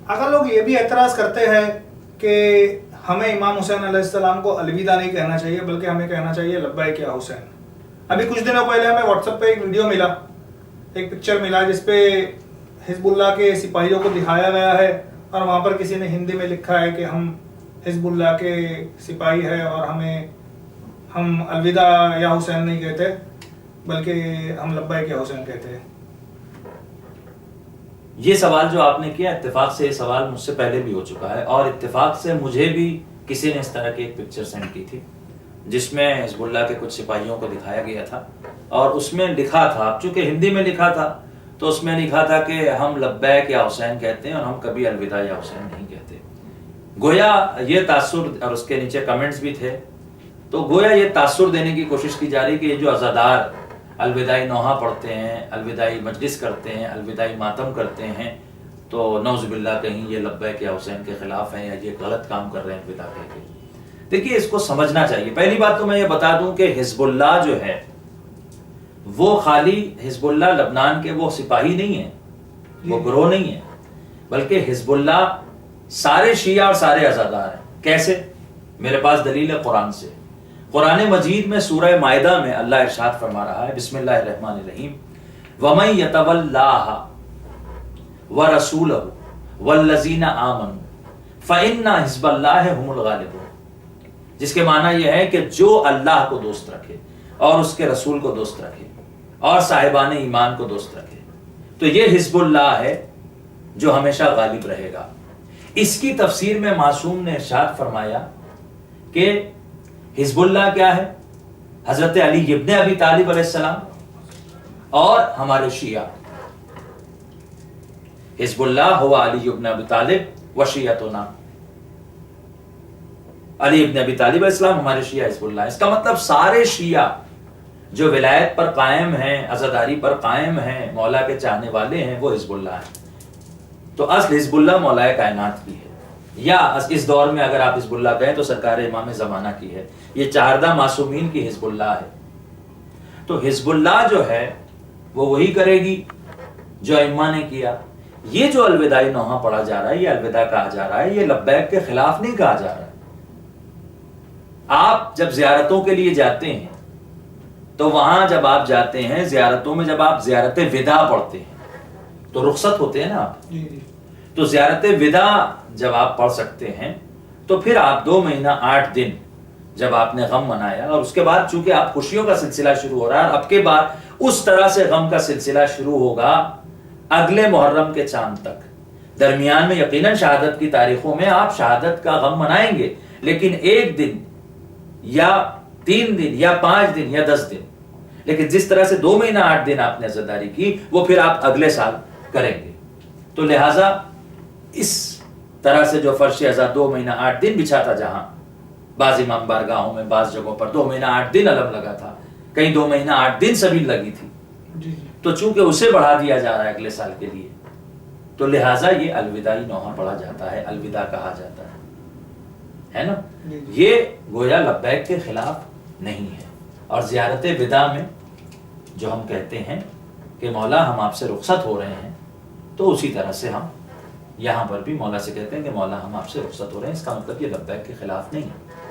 اگر لوگ یہ بھی اعتراض کرتے ہیں کہ ہمیں امام حسین علیہ السلام کو الوداع نہیں کہنا چاہیے بلکہ ہمیں کہنا چاہیے لبیک یا حسین. ابھی کچھ دنوں پہلے ہمیں واٹس ایپ پہ ایک ویڈیو ملا, ایک پکچر ملا جس پہ حزب اللہ کے سپاہیوں کو دکھایا گیا ہے اور وہاں پر کسی نے ہندی میں لکھا ہے کہ ہم حزب اللہ کے سپاہی ہیں اور ہم الوداع یا حسین نہیں کہتے بلکہ ہم لبیک یا حسین کہتے ہیں. یہ سوال جو آپ نے کیا, اتفاق سے یہ سوال مجھ سے پہلے بھی ہو چکا ہے, اور اتفاق سے مجھے بھی کسی نے اس طرح کی ایک پکچر سینڈ کی تھی جس میں حزب اللہ کے کچھ سپاہیوں کو دکھایا گیا تھا, اور اس میں لکھا تھا, چونکہ ہندی میں لکھا تھا تو اس میں لکھا تھا کہ ہم لبیک یا حسین کہتے ہیں اور ہم کبھی الوداع یا حسین نہیں کہتے. گویا یہ تاثر, اور اس کے نیچے کمنٹس بھی تھے, تو گویا یہ تاثر دینے کی کوشش کی جا رہی کہ یہ جو عزادار الوداعی نوحہ پڑھتے ہیں, الوداعی مجلس کرتے ہیں, الوداعی ماتم کرتے ہیں, تو نعوذ باللہ کہیں یہ لبیک یا حسین کے خلاف ہیں یا یہ غلط کام کر رہے ہیں الوداع کہہ کے. دیکھیے اس کو سمجھنا چاہیے. پہلی بات تو میں یہ بتا دوں کہ حزب اللہ جو ہے وہ خالی حزب اللہ لبنان کے وہ سپاہی نہیں ہیں, وہ گروہ نہیں ہے, بلکہ حزب اللہ سارے شیعہ اور سارے عزادار ہیں. کیسے؟ میرے پاس دلیل ہے قرآن سے. قرآن مجید میں سورہ مائدہ میں اللہ ارشاد فرما رہا ہے, بسم اللہ الرحمن الرحیم, وَمَن يَتَوَلَّهُ وَرَسُولَهُ وَالَّذِينَ آمَنُوا فَإِنَّ حِزْبَ اللَّهِ هُمُ الْغَالِبُونَ, جس کے معنی یہ ہے کہ جو اللہ کو دوست رکھے اور اس کے رسول کو دوست رکھے اور صاحبان ایمان کو دوست رکھے, تو یہ حزب اللہ ہے جو ہمیشہ غالب رہے گا. اس کی تفسیر میں معصوم نے ارشاد فرمایا کہ حزب اللہ کیا ہے؟ حضرت علی ابن ابی طالب علیہ السلام اور ہمارے شیعہ. حزب اللہ ہوا علی ابن ابی طالب و شیعتنا, علی ابن ابی طالب علیہ السلام ہمارے شیعہ حزب اللہ. اس کا مطلب سارے شیعہ جو ولایت پر قائم ہیں, عزاداری پر قائم ہیں, مولا کے چاہنے والے ہیں, وہ حزب اللہ ہیں. تو اصل حزب اللہ مولا کائنات کی ہے, یا اس دور میں اگر آپ حزب اللہ کہیں تو سرکار امام زمانہ کی ہے. یہ چاردہ معصومین کی حزب اللہ ہے. تو حزب اللہ جو ہے وہ وہی کرے گی جو ائمہ نے کیا. یہ جو الوداعی نوحہ پڑھا جا رہا ہے, یہ الوداع کہا جا رہا ہے, یہ لبیک کے خلاف نہیں کہا جا رہا ہے. آپ جب زیارتوں کے لیے جاتے ہیں تو وہاں جب آپ جاتے ہیں زیارتوں میں, جب آپ زیارت وداع پڑھتے ہیں تو رخصت ہوتے ہیں نا آپ, تو زیارت وداع جب آپ پڑھ سکتے ہیں تو پھر آپ 2 مہینہ 8 دن جب آپ نے غم منایا, اور اس کے بعد چونکہ آپ خوشیوں کا سلسلہ شروع ہو رہا ہے, اب کے بعد اس طرح سے غم کا سلسلہ شروع ہوگا اگلے محرم کے چاند تک. درمیان میں یقیناً شہادت کی تاریخوں میں آپ شہادت کا غم منائیں گے, لیکن 1 دن یا 3 دن یا 5 دن یا 10 دن, لیکن جس طرح سے 2 مہینہ 8 دن آپ نے عزاداری کی وہ پھر آپ اگلے سال کریں گے. تو لہٰذا اس طرح سے جو فرش عزا 2 مہینہ 8 دن بچھا تھا, جہاں بعض امام بارگاہوں میں بعض جگہوں پر 2 مہینہ 8 دن علم لگا تھا, کہیں 2 مہینہ 8 دن سبیل لگی تھی, تو چونکہ اسے بڑھا دیا جا رہا ہے اگلے سال کے لیے, تو لہٰذا یہ الوداعی نوحہ پڑھا جاتا ہے, الوداع کہا جاتا ہے نا. یہ گویا لبیک کے خلاف نہیں ہے. اور زیارت وداع میں جو ہم کہتے ہیں کہ مولا ہم آپ سے رخصت ہو رہے ہیں, تو اسی طرح سے ہم یہاں پر بھی مولا سے کہتے ہیں کہ مولا ہم آپ سے رخصت ہو رہے ہیں. اس کا مطلب یہ لبیک کے خلاف نہیں ہے.